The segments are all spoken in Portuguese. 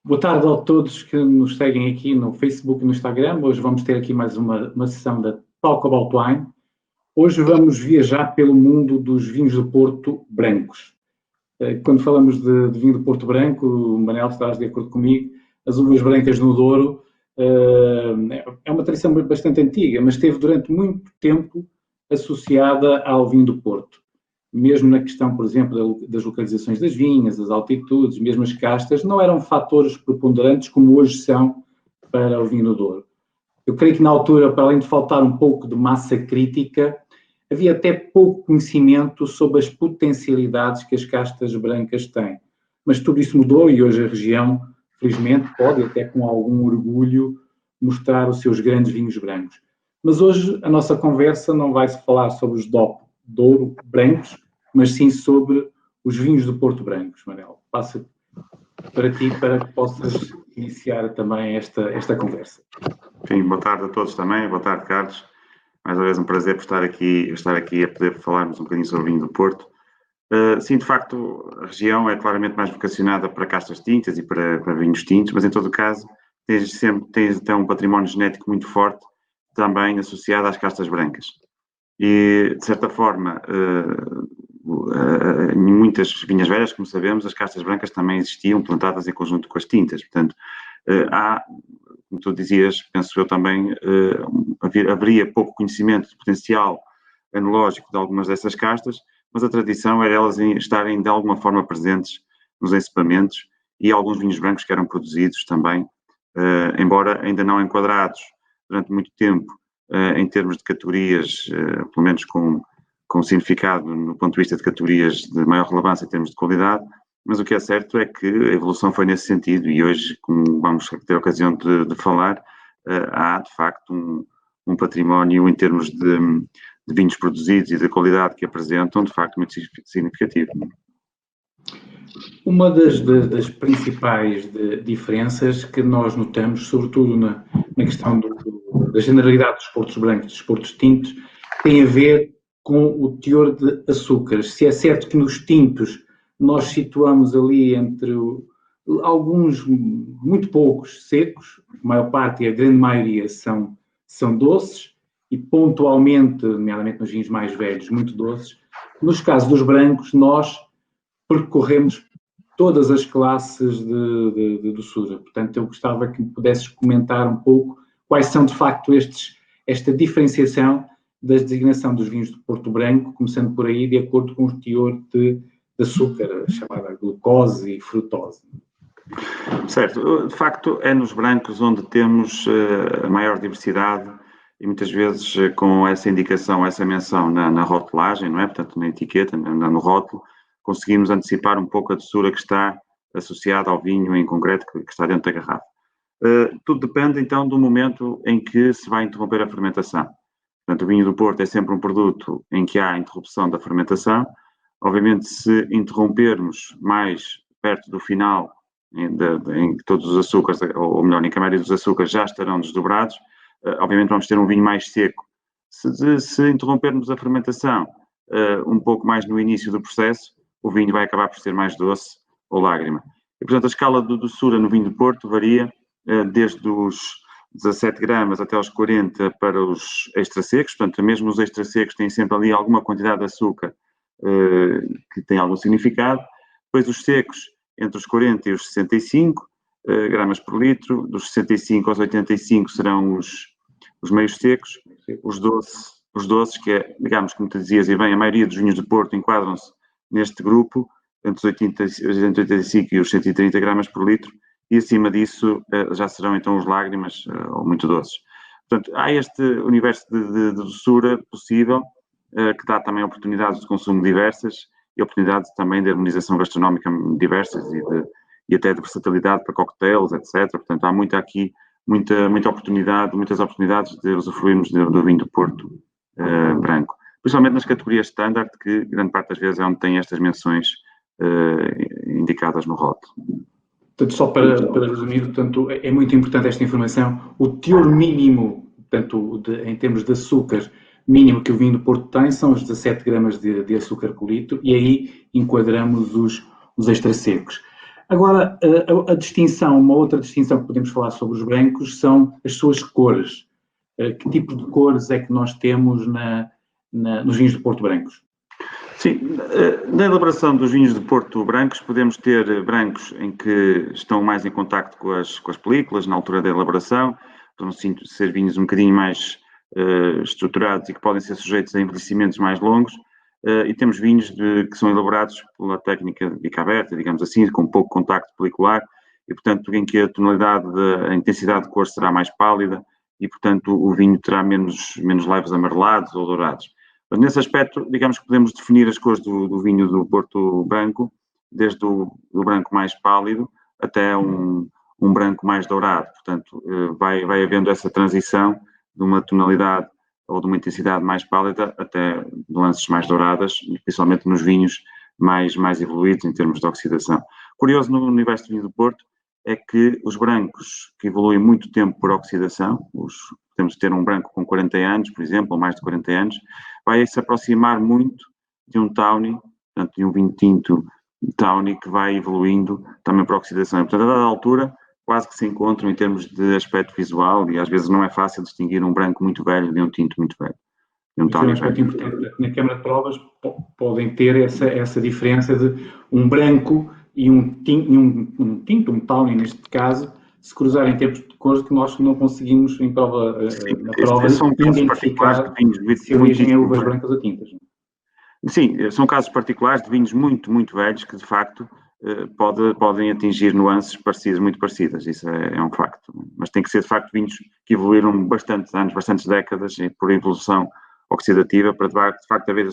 Boa tarde a todos que nos seguem aqui no Facebook e no Instagram. Hoje vamos ter aqui mais uma sessão da Talk About Wine. Hoje vamos viajar pelo mundo dos vinhos do Porto brancos. Quando falamos de vinho do Porto branco, o Manel, estás de acordo comigo, as uvas brancas no Douro é uma tradição bastante antiga, mas esteve durante muito tempo associada ao vinho do Porto. Mesmo na questão, por exemplo, das localizações das vinhas, das altitudes, mesmo as castas, não eram fatores preponderantes como hoje são para o vinho do Douro. Eu creio que na altura, para além de faltar um pouco de massa crítica, havia até pouco conhecimento sobre as potencialidades que as castas brancas têm. Mas tudo isso mudou e hoje a região, felizmente, pode, até com algum orgulho, mostrar os seus grandes vinhos brancos. Mas hoje a nossa conversa não vai se falar sobre os DOP Douro brancos, mas sim sobre os vinhos do Porto brancos. Manel, passo para ti para que possas iniciar também esta conversa. Enfim, boa tarde a todos também, boa tarde Carlos. Mais uma vez um prazer por estar aqui a poder falarmos um bocadinho sobre o vinho do Porto. Sim, de facto, a região é claramente mais vocacionada para castas tintas e para vinhos tintos, mas em todo o caso tens então um património genético muito forte também associado às castas brancas. E, de certa forma, em muitas vinhas velhas, como sabemos, as castas brancas também existiam plantadas em conjunto com as tintas. Portanto, há, como tu dizias, penso eu também, haveria pouco conhecimento de potencial enológico de algumas dessas castas, mas a tradição era elas estarem de alguma forma presentes nos encepamentos e alguns vinhos brancos que eram produzidos também, embora ainda não enquadrados durante muito tempo em termos de categorias, pelo menos com significado no ponto de vista de categorias de maior relevância em termos de qualidade, mas o que é certo é que a evolução foi nesse sentido e hoje, como vamos ter a ocasião de falar, há de facto um património em termos de vinhos produzidos e da qualidade que apresentam, de facto, muito significativo. Uma das principais diferenças que nós notamos, sobretudo na questão da generalidade dos portos brancos e dos portos tintos, tem a ver com o teor de açúcares. Se é certo que nos tintos nós situamos ali entre alguns, muito poucos, secos, a maior parte e a grande maioria são doces, e pontualmente, nomeadamente nos vinhos mais velhos, muito doces. Nos casos dos brancos, nós percorremos todas as classes de doçura. Portanto, eu gostava que me pudesses comentar um pouco quais são, de facto, esta diferenciação da designação dos vinhos do Porto Branco, começando por aí, de acordo com o teor de açúcar, chamada glucose e frutose. Certo. De facto, é nos brancos onde temos a maior diversidade e muitas vezes com essa indicação, essa menção na rotulagem, não é? Portanto, na etiqueta, no rótulo, conseguimos antecipar um pouco a doçura que está associada ao vinho em concreto que está dentro da garrafa. Tudo depende, então, do momento em que se vai interromper a fermentação. Portanto, o vinho do Porto é sempre um produto em que há interrupção da fermentação. Obviamente, se interrompermos mais perto do final, em que todos os açúcares, ou melhor, em que a maioria dos açúcares já estarão desdobrados, obviamente vamos ter um vinho mais seco. Se interrompermos a fermentação um pouco mais no início do processo, o vinho vai acabar por ser mais doce ou lágrima. E, portanto, a escala de doçura no vinho do Porto varia desde os 17 gramas até os 40 para os extra secos. Portanto, mesmo os extra secos têm sempre ali alguma quantidade de açúcar que tem algum significado. Depois os secos, entre os 40 e os 65 gramas por litro. Dos 65 aos 85 serão os meios secos. Os doces, que é, digamos, como tu dizias, e bem, a maioria dos vinhos do Porto enquadram-se neste grupo, entre os 85 e os 130 gramas por litro, e acima disso já serão então os lágrimas ou muito doces. Portanto, há este universo de doçura possível que dá também oportunidades de consumo diversas e oportunidades também de harmonização gastronómica diversas e até de versatilidade para cocktails, etc. Portanto, há muita muitas oportunidades de usufruirmos do vinho do Porto branco. Principalmente nas categorias standard, que grande parte das vezes é onde tem estas menções indicadas no rótulo. Portanto, só para resumir, portanto, é muito importante esta informação. O teor mínimo, portanto, em termos de açúcar mínimo que o vinho do Porto tem, são os 17 gramas de açúcar por litro, e aí enquadramos os extra secos. Agora, a distinção, uma outra distinção que podemos falar sobre os brancos são as suas cores. Que tipo de cores é que nós temos nos vinhos de Porto brancos? Sim, na elaboração dos vinhos de Porto brancos podemos ter brancos em que estão mais em contacto com as películas na altura da elaboração, podem ser vinhos um bocadinho mais estruturados e que podem ser sujeitos a envelhecimentos mais longos, e temos vinhos que são elaborados pela técnica de bica aberta, digamos assim, com pouco contacto pelicular, e portanto em que a intensidade de cor será mais pálida e portanto o vinho terá menos leves amarelados ou dourados. Mas nesse aspecto, digamos que podemos definir as cores do vinho do Porto branco, desde o branco mais pálido até um branco mais dourado. Portanto, vai havendo essa transição de uma tonalidade ou de uma intensidade mais pálida até nuances mais douradas, principalmente nos vinhos mais evoluídos em termos de oxidação. Curioso no universo do vinho do Porto é que os brancos que evoluem muito tempo por oxidação, podemos ter um branco com 40 anos, por exemplo, ou mais de 40 anos, vai se aproximar muito de um tawny, portanto, de um vinho tinto tawny que vai evoluindo também por oxidação. E, portanto, a dada altura, quase que se encontram em termos de aspecto visual e às vezes não é fácil distinguir um branco muito velho de um tinto muito velho. Isso é um aspecto importante. Na Câmara de Provas podem ter essa diferença de um branco e um tinto, um tawny neste caso, se cruzarem tempos de cores que nós não conseguimos na prova identificar se a origem é uvas brancas ou tintas. Sim, são casos particulares de vinhos muito, muito velhos que de facto podem atingir nuances muito parecidas, isso é um facto. Mas tem que ser de facto vinhos que evoluíram bastantes anos, bastantes décadas por evolução oxidativa para de facto haver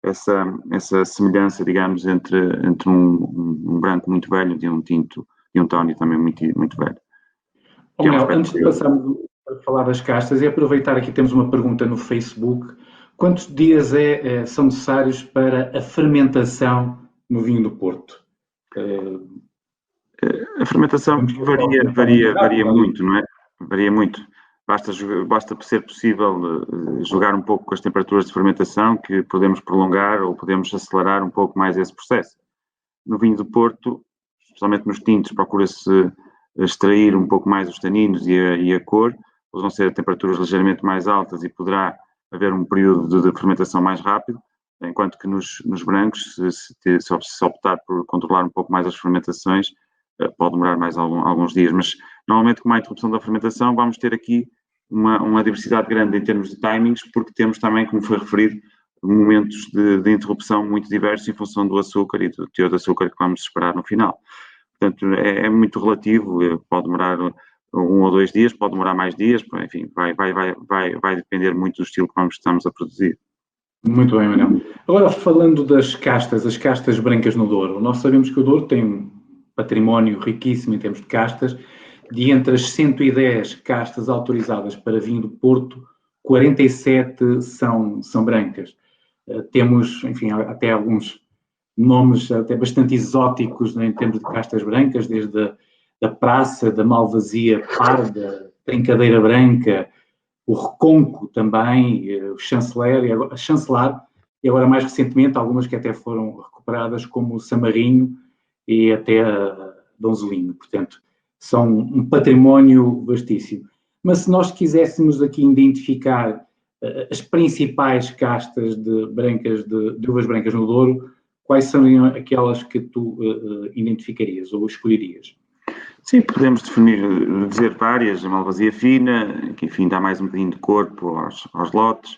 essa semelhança, digamos, entre um branco muito velho e um tinto e um tawny também muito, muito velho. Manuel, antes de passarmos a falar das castas, e aproveitar aqui, temos uma pergunta no Facebook. Quantos dias são necessários para a fermentação no vinho do Porto? A fermentação varia muito, não é? Varia muito. Basta ser possível jogar um pouco com as temperaturas de fermentação, que podemos prolongar ou podemos acelerar um pouco mais esse processo. No vinho do Porto, especialmente nos tintos, procura-se extrair um pouco mais os taninos e a cor, eles vão ser a temperaturas ligeiramente mais altas e poderá haver um período de fermentação mais rápido, enquanto que nos brancos, se optar por controlar um pouco mais as fermentações, pode demorar mais alguns dias, mas normalmente com a interrupção da fermentação vamos ter aqui uma diversidade grande em termos de timings, porque temos também, como foi referido, momentos de interrupção muito diversos em função do açúcar e do teor de açúcar que vamos esperar no final. Portanto, é muito relativo, pode demorar 1 ou 2 dias, pode demorar mais dias, enfim, vai depender muito do estilo que estamos a produzir. Muito bem, Manuel. Agora, falando das castas, as castas brancas no Douro, nós sabemos que o Douro tem um património riquíssimo em termos de castas, de entre as 110 castas autorizadas para vinho do Porto, 47 são brancas. Temos, enfim, até alguns nomes até bastante exóticos, né, em termos de castas brancas, desde a Praça, da Malvasia Parda, Trincadeira Branca, o Reconco também, o Chanceler, e agora mais recentemente algumas que até foram recuperadas, como o Samarinho e até a Donzelinho. Portanto, são um património vastíssimo. Mas se nós quiséssemos aqui identificar as principais castas de uvas brancas no Douro, quais seriam aquelas que tu identificarias ou escolherias? Sim, podemos dizer várias, a Malvasia Fina, que enfim dá mais um bocadinho de corpo aos lotes,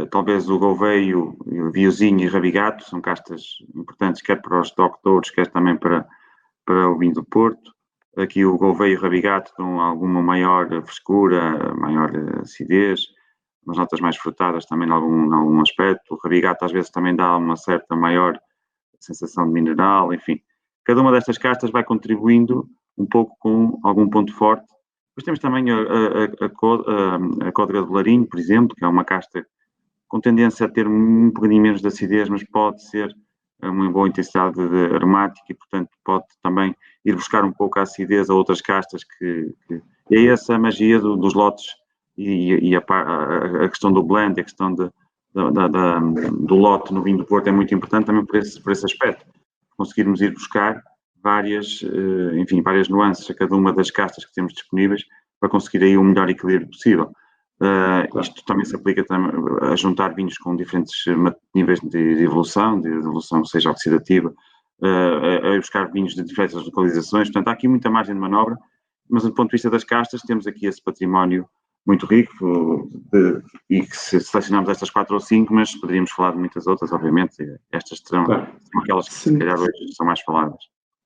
talvez o Gouveio, o Viozinho e o Rabigato, são castas importantes quer para os doctores, quer também para o vinho do Porto. Aqui o Gouveio e o Rabigato dão alguma maior frescura, maior acidez, umas notas mais frutadas também em algum aspecto. O Rabigato às vezes também dá uma certa maior sensação de mineral, enfim. Cada uma destas castas vai contribuindo um pouco com algum ponto forte. Depois temos também a Códega do Larinho, por exemplo, que é uma casta com tendência a ter um bocadinho menos de acidez, mas pode ser uma boa intensidade aromática e, portanto, pode também ir buscar um pouco a acidez a outras castas e é essa a magia dos lotes e a questão do blend, a questão do lote no vinho do Porto é muito importante também por esse aspecto. Conseguirmos ir buscar enfim, várias nuances a cada uma das castas que temos disponíveis para conseguir aí o melhor equilíbrio possível. Isto também se aplica a juntar vinhos com diferentes níveis de evolução seja oxidativa, a buscar vinhos de diversas localizações. Portanto, há aqui muita margem de manobra, mas do ponto de vista das castas temos aqui esse património muito rico e que se selecionamos estas 4 ou 5, mas poderíamos falar de muitas outras, obviamente. Estas são aquelas que se calhar hoje são mais faladas.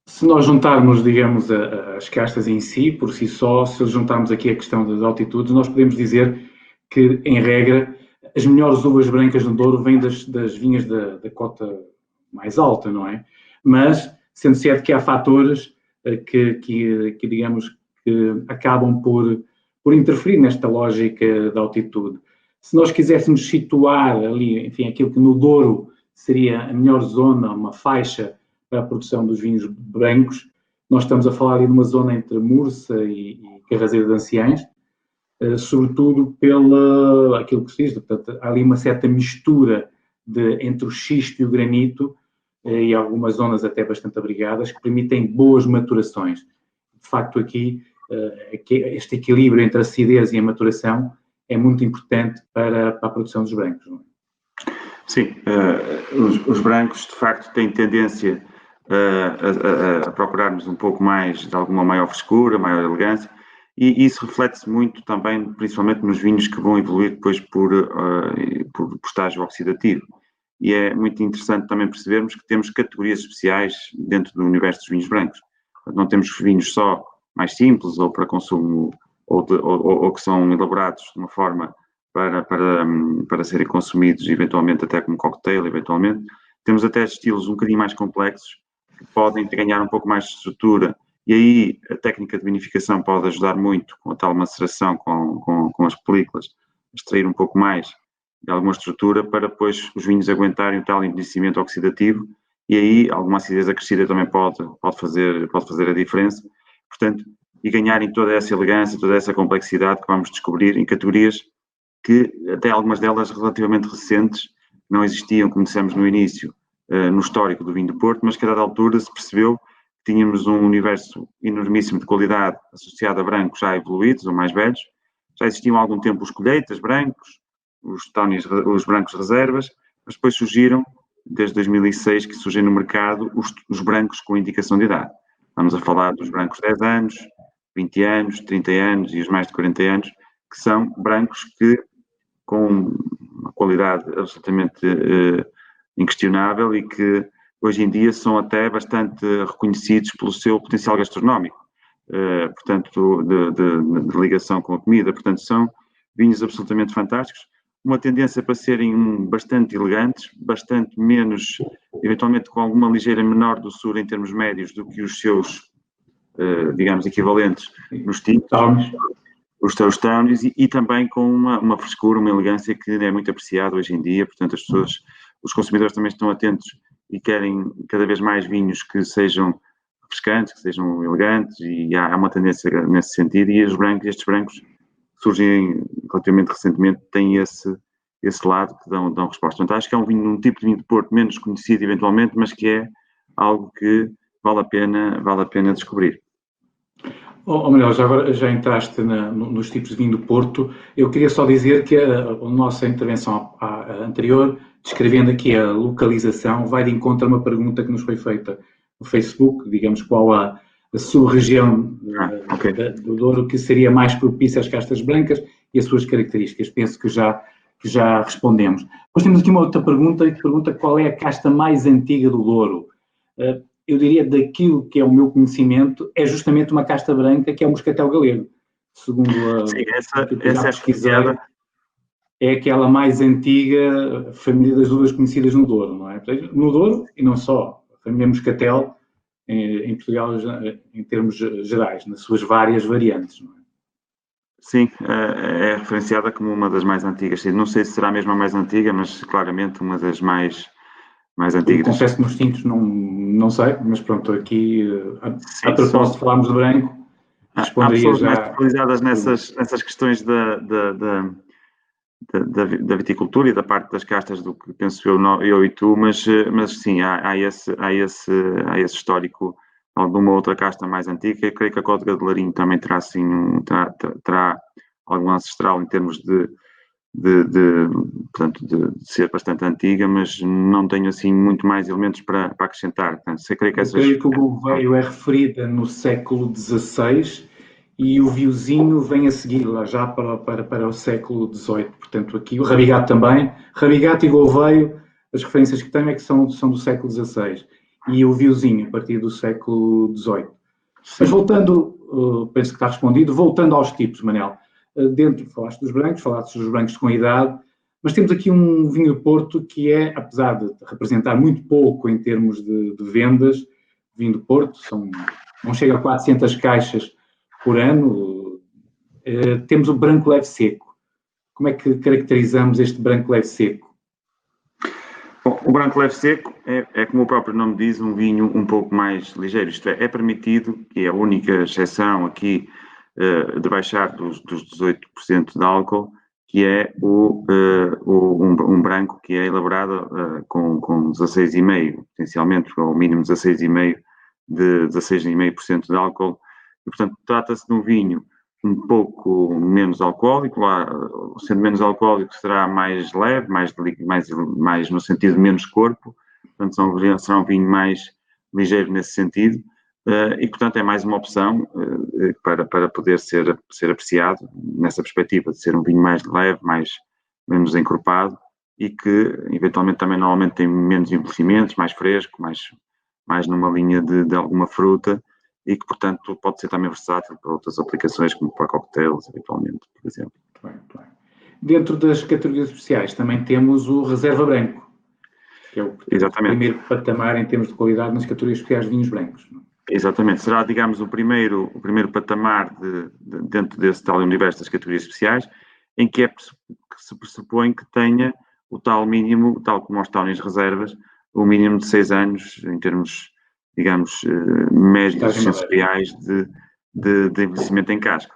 Se nós juntarmos, digamos, as castas em si, por si só, se juntarmos aqui a questão das altitudes, nós podemos dizer que, em regra, as melhores uvas brancas no Douro vêm das vinhas da cota mais alta, não é? Mas, sendo certo que há fatores que digamos, que acabam por interferir nesta lógica da altitude. Se nós quiséssemos situar ali, enfim, aquilo que no Douro seria a melhor zona, uma faixa para a produção dos vinhos brancos, nós estamos a falar ali de uma zona entre Mursa e Carrazeiro de Anciães, sobretudo pela aquilo que se diz, portanto, há ali uma certa mistura entre o xisto e o granito, e algumas zonas até bastante abrigadas, que permitem boas maturações. De facto, aqui, este equilíbrio entre a acidez e a maturação é muito importante para a produção dos brancos. Não é? Sim, os brancos, de facto, têm tendência a procurarmos um pouco mais de alguma maior frescura, maior elegância, e isso reflete-se muito também, principalmente nos vinhos que vão evoluir depois por estágio oxidativo. E é muito interessante também percebermos que temos categorias especiais dentro do universo dos vinhos brancos. Não temos vinhos só mais simples ou para consumo, ou que são elaborados de uma forma para serem consumidos eventualmente até como cocktail, eventualmente. Temos até estilos um bocadinho mais complexos que podem ganhar um pouco mais de estrutura, e aí a técnica de vinificação pode ajudar muito com a tal maceração com as películas, extrair um pouco mais de alguma estrutura para depois os vinhos aguentarem o tal envelhecimento oxidativo, e aí alguma acidez acrescida também pode fazer a diferença. Portanto, e ganharem toda essa elegância, toda essa complexidade que vamos descobrir em categorias que até algumas delas relativamente recentes, não existiam, como dissemos no início, no histórico do vinho do Porto, mas que a dada altura se percebeu que tínhamos um universo enormíssimo de qualidade associado a brancos já evoluídos ou mais velhos. Já existiam há algum tempo os colheitas brancos, os brancos reservas, mas depois surgiram, desde 2006, que surgem no mercado os brancos com indicação de idade. Estamos a falar dos brancos 10 anos, 20 anos, 30 anos e os mais de 40 anos, que são brancos que, com uma qualidade absolutamente inquestionável e que hoje em dia são até bastante reconhecidos pelo seu potencial gastronómico, portanto, de ligação com a comida. Portanto, são vinhos absolutamente fantásticos, uma tendência para serem bastante elegantes, bastante menos, eventualmente com alguma ligeira menor doçura em termos médios do que os seus, digamos, equivalentes nos tintos, os seus townies, e também com uma frescura, uma elegância que é muito apreciada hoje em dia. Portanto, os consumidores também estão atentos e querem cada vez mais vinhos que sejam refrescantes, que sejam elegantes, e há uma tendência nesse sentido, e estes brancos surgem relativamente recentemente, têm esse lado que dão resposta. Portanto, acho que é um tipo de vinho de Porto menos conhecido eventualmente, mas que é algo que vale a pena descobrir. Manuel, agora já entraste nos tipos de vinho do Porto. Eu queria só dizer que a nossa intervenção anterior, descrevendo aqui a localização, vai de encontro a uma pergunta que nos foi feita no Facebook, digamos, qual a sub-região do Douro que seria mais propícia às castas brancas e as suas características. Penso que já respondemos. Depois temos aqui uma outra pergunta que pergunta qual é a casta mais antiga do Douro. Eu diria, daquilo que é o meu conhecimento, é justamente uma casta branca, que é o moscatel galego. Segundo a pesquisei, é aquela mais antiga família das uvas conhecidas no Douro, não é? No Douro, e não só, a família moscatel, em Portugal, em termos gerais, nas suas várias variantes, não é? Sim, é referenciada como uma das mais antigas. Não sei se será mesmo a mais antiga, mas claramente uma das mais antigas. Eu confesso que nos tintos não sei, mas pronto, aqui, a propósito de falarmos de branco, responderia há pessoas já... mais especializadas nessas questões da viticultura e da parte das castas do que penso eu e tu, mas sim, há esse histórico alguma outra casta mais antiga. Eu creio que a códega de Larinho também terá, assim, terá algum ancestral em termos portanto, de ser bastante antiga, mas não tenho assim muito mais elementos para acrescentar. Portanto, Eu creio que o Gouveio é referida no século XVI e o Viozinho vem a seguir, lá já para o século XVIII. Portanto, aqui o Rabigato também. Rabigato e Gouveio, as referências que tenho é que são do século XVI. E o Viozinho, a partir do século XVIII. Mas voltando, penso que está respondido, voltando aos tipos, Manel. Falaste dos brancos com idade, mas temos aqui um vinho do Porto que é, apesar de representar muito pouco em termos de vendas, vinho do Porto, não chega a 400 caixas por ano. Temos o branco leve seco. Como é que caracterizamos este branco leve seco? Bom, o branco leve seco é, como o próprio nome diz, um vinho um pouco mais ligeiro. Isto é permitido, que é a única exceção aqui de baixar dos 18% de álcool, que é um branco que é elaborado com 16,5%, potencialmente, ou mínimo 16,5% de álcool. E, portanto, trata-se de um vinho um pouco menos alcoólico, sendo menos alcoólico será mais leve, mais no sentido de menos corpo, portanto será um vinho mais ligeiro nesse sentido, e portanto é mais uma opção para poder ser apreciado nessa perspectiva de ser um vinho mais leve, menos encorpado e que eventualmente também normalmente tem menos envelhecimentos, mais fresco, mais numa linha de alguma fruta, e que, portanto, pode ser também versátil para outras aplicações, como para cocktails, eventualmente, por exemplo. Bem. Dentro das categorias especiais também temos o Reserva Branco, que é o primeiro patamar em termos de qualidade nas categorias especiais de vinhos brancos. Exatamente. Será, digamos, o primeiro patamar dentro desse tal universo das categorias especiais, em que se pressupõe que tenha o tal mínimo, tal como os táunis reservas, o mínimo de 6 anos, em termos, digamos, médios sensoriais de envelhecimento em casco.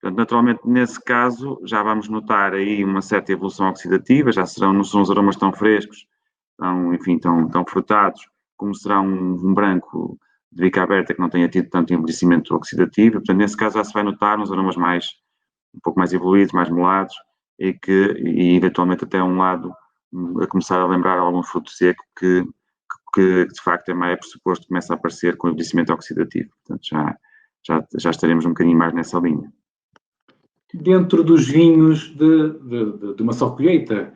Portanto, naturalmente, nesse caso, já vamos notar aí uma certa evolução oxidativa, não são os aromas tão frescos, tão frutados, como será um branco de bica aberta que não tenha tido tanto envelhecimento oxidativo. Portanto, nesse caso já se vai notar uns aromas um pouco mais evoluídos, mais molados, e eventualmente até um lado a começar a lembrar algum fruto seco que de facto é pressuposto que começa a aparecer com envelhecimento oxidativo. Portanto, já estaremos um bocadinho mais nessa linha. Dentro dos vinhos de uma só colheita,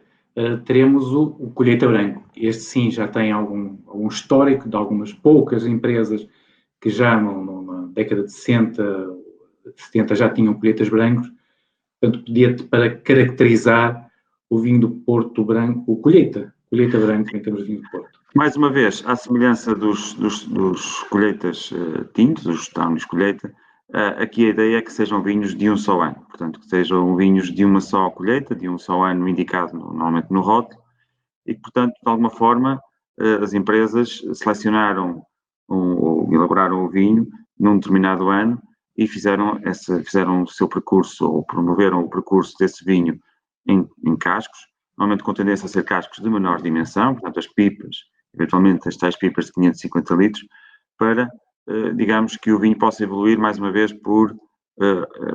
teremos o colheita branco. Este sim já tem algum histórico de algumas poucas empresas que já na década de 60, 70 já tinham colheitas brancos. Portanto, para caracterizar o vinho do Porto branco, o colheita branco em termos de vinho do Porto. Mais uma vez, à semelhança dos colheitas tintos, dos táunis colheita, aqui a ideia é que sejam vinhos de um só ano, portanto, que sejam vinhos de uma só colheita, de um só ano indicado normalmente no rótulo, e que, portanto, de alguma forma, as empresas selecionaram ou elaboraram o vinho num determinado ano e fizeram o seu percurso, ou promoveram o percurso desse vinho em cascos, normalmente com tendência a ser cascos de menor dimensão, portanto, as pipas, eventualmente as tais pipas de 550 litros, para, digamos, que o vinho possa evoluir, mais uma vez, por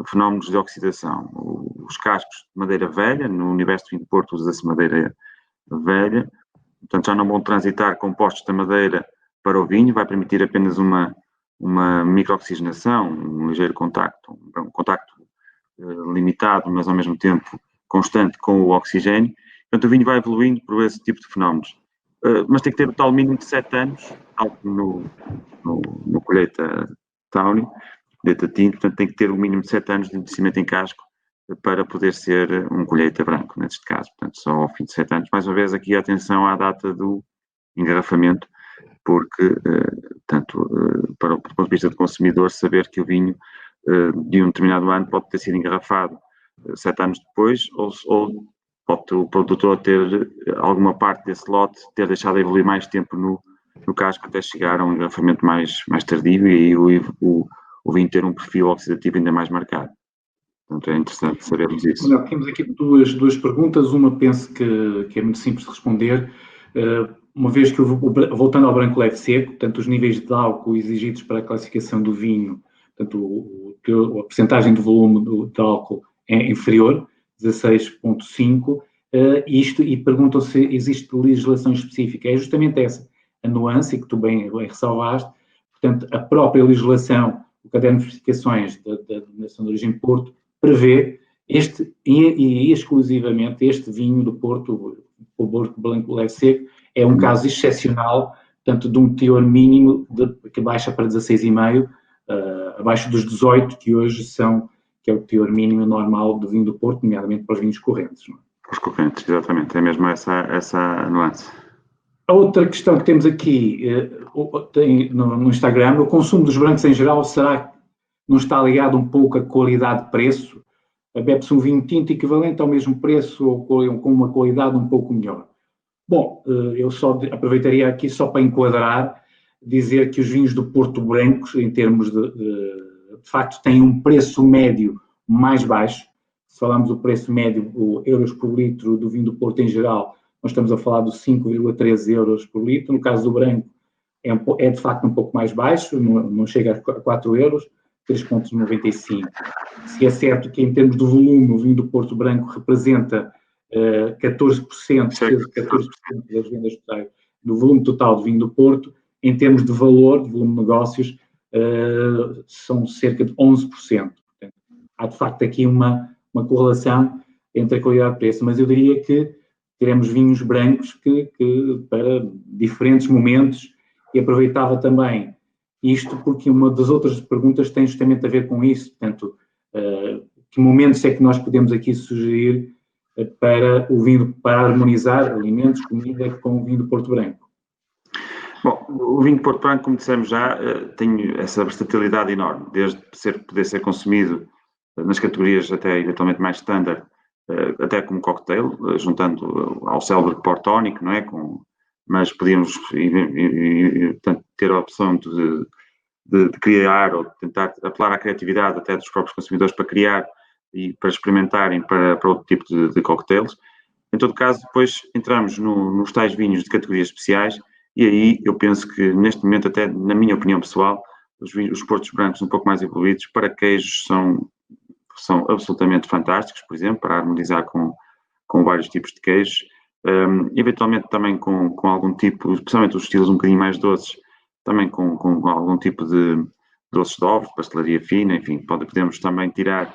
fenómenos de oxidação. Os cascos de madeira velha, no universo de vinho de Porto usa-se madeira velha, portanto já não vão transitar compostos da madeira para o vinho, vai permitir apenas uma microoxigenação, um ligeiro contacto, um contacto limitado, mas ao mesmo tempo constante com o oxigênio. Portanto, o vinho vai evoluindo por esse tipo de fenómenos. Mas tem que ter o tal mínimo de 7 anos, tal como no colheita Tawny, colheita tinto, portanto tem que ter o mínimo de 7 anos de envelhecimento em casco para poder ser um colheita branco, neste caso. Portanto, só ao fim de 7 anos. Mais uma vez, aqui atenção à data do engarrafamento, porque, tanto para o ponto de vista do consumidor, saber que o vinho de um determinado ano pode ter sido engarrafado 7 anos depois, ou pode o produtor ter alguma parte desse lote, ter deixado de evoluir mais tempo no casco até chegar a um engarrafamento mais tardio e aí o vinho ter um perfil oxidativo ainda mais marcado. Portanto, é interessante sabermos isso. Não, temos aqui duas perguntas. Uma penso que é muito simples de responder. uma vez que, voltando ao branco leve seco, portanto, os níveis de álcool exigidos para a classificação do vinho, portanto, a percentagem de volume de álcool é inferior, 16,5, e perguntam se existe legislação específica. É justamente essa a nuance, e que tu bem ressalvaste. Portanto, a própria legislação, o caderno de certificações da Denominação de Origem Porto, prevê e exclusivamente este vinho do Porto, o branco leve seco, é um caso excepcional, portanto, de um teor mínimo que baixa para 16,5, abaixo dos 18, que hoje que é o teor mínimo normal do vinho do Porto, nomeadamente para os vinhos correntes. Não é? Os correntes, exatamente, é mesmo essa nuance. A outra questão que temos aqui no Instagram, o consumo dos brancos em geral, será que não está ligado um pouco à qualidade de preço? Bebe-se um vinho tinto equivalente ao mesmo preço ou com uma qualidade um pouco melhor? Bom, eu só aproveitaria aqui só para enquadrar, dizer que os vinhos do Porto brancos, em termos de facto, têm um preço médio mais baixo. Se falarmos do preço médio, euros por litro do vinho do Porto em geral, nós estamos a falar dos 5,13 euros por litro. No caso do branco, é de facto um pouco mais baixo, não chega a 4 euros, 3,95. Se é certo que em termos de volume, o vinho do Porto branco representa 14%, cerca de 14% das vendas totais, do volume total de vinho do Porto, em termos de valor, de volume de negócios, são cerca de 11%. Portanto, há de facto aqui uma correlação entre a qualidade e o preço, mas eu diria que teremos vinhos brancos que para diferentes momentos, e aproveitava também isto porque uma das outras perguntas tem justamente a ver com isso, portanto, que momentos é que nós podemos aqui sugerir para o vinho, para harmonizar alimentos, comida com o vinho do Porto Branco? Bom, o vinho de Porto Branco, como dissemos já, tem essa versatilidade enorme, desde poder ser consumido nas categorias até eventualmente mais standard, até como cocktail, juntando ao célebre Port Tónico, não é? Mas podíamos portanto, ter a opção de criar ou de tentar apelar à criatividade até dos próprios consumidores para criar e para experimentarem para outro tipo de cocktails. Em todo caso, depois entramos nos tais vinhos de categorias especiais e aí eu penso que neste momento, até na minha opinião pessoal, os portos brancos um pouco mais evoluídos para queijos são absolutamente fantásticos, por exemplo, para harmonizar com vários tipos de queijos. Eventualmente também com algum tipo, especialmente os estilos um bocadinho mais doces, também com algum tipo de doces de ovos, pastelaria fina, enfim, podemos também tirar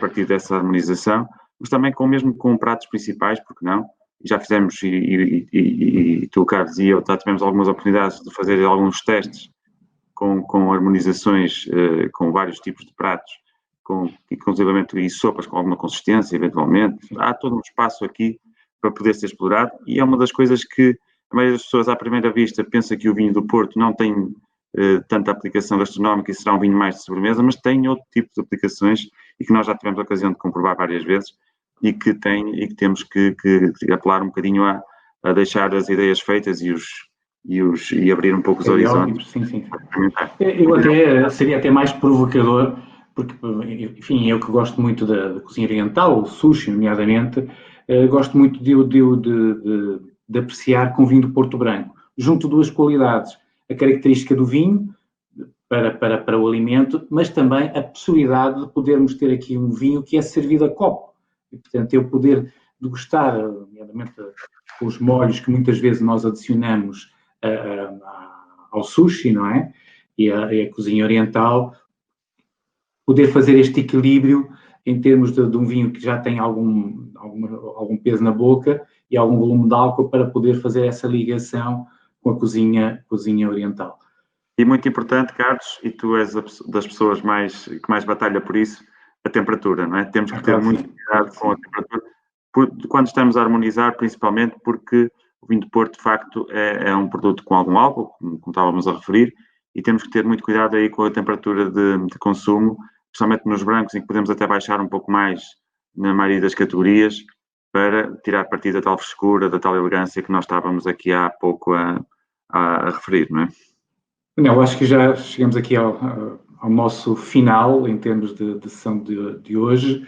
partido dessa harmonização, mas também mesmo com pratos principais, porque não? Já fizemos, e tu, Carlos, e eu já tivemos algumas oportunidades de fazer alguns testes com harmonizações com vários tipos de pratos, inclusivamente e sopas com alguma consistência, eventualmente. Há todo um espaço aqui para poder ser explorado e é uma das coisas que a maioria das pessoas, à primeira vista, pensa que o vinho do Porto não tem tanta aplicação gastronómica e será um vinho mais de sobremesa, mas tem outro tipo de aplicações e que nós já tivemos a ocasião de comprovar várias vezes e que temos que apelar um bocadinho a deixar as ideias feitas e abrir um pouco os horizontes. Sim. Eu seria até mais provocador, porque, enfim, eu que gosto muito da cozinha oriental, o sushi, nomeadamente, gosto muito de apreciar com vinho do Porto Branco. Junto duas qualidades, a característica do vinho para o alimento, mas também a possibilidade de podermos ter aqui um vinho que é servido a copo. E, portanto, eu poder degustar, nomeadamente com os molhos que muitas vezes nós adicionamos ao sushi, não é? E a cozinha oriental, poder fazer este equilíbrio em termos de um vinho que já tem algum peso na boca e algum volume de álcool para poder fazer essa ligação com a cozinha oriental. E muito importante, Carlos, e tu és das pessoas que mais batalha por isso, a temperatura, não é? Temos que ter muito cuidado com a temperatura, quando estamos a harmonizar, principalmente porque o vinho de Porto, de facto, é um produto com algum álcool, como estávamos a referir, e temos que ter muito cuidado aí com a temperatura de consumo, especialmente nos brancos, em que podemos até baixar um pouco mais na maioria das categorias, para tirar partido da tal frescura, da tal elegância que nós estávamos aqui há pouco a referir, não é? Não, acho que já chegamos aqui ao nosso final em termos de sessão de hoje,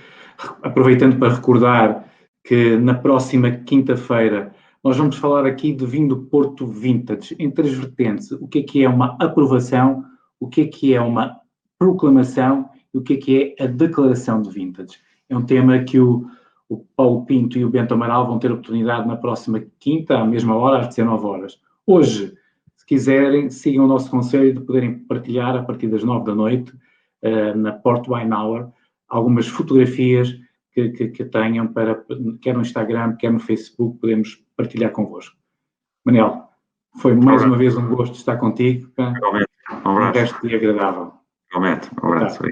aproveitando para recordar que na próxima quinta-feira Nós vamos falar aqui de vinho do Porto Vintage, em três vertentes. O que é uma aprovação, o que é uma proclamação e o que é a declaração de vintage. É um tema que o Paulo Pinto e o Bento Amaral vão ter a oportunidade na próxima quinta, à mesma hora, às 19 horas. Hoje, se quiserem, sigam o nosso conselho de poderem partilhar, a partir das 9 da noite, na Port Wine Hour, algumas fotografias que tenham para, quer no Instagram, quer no Facebook, podemos partilhar convosco. Manel, foi mais uma vez um gosto estar contigo. Igualmente. Um Um abraço. resto de agradável. Igualmente. Um abraço.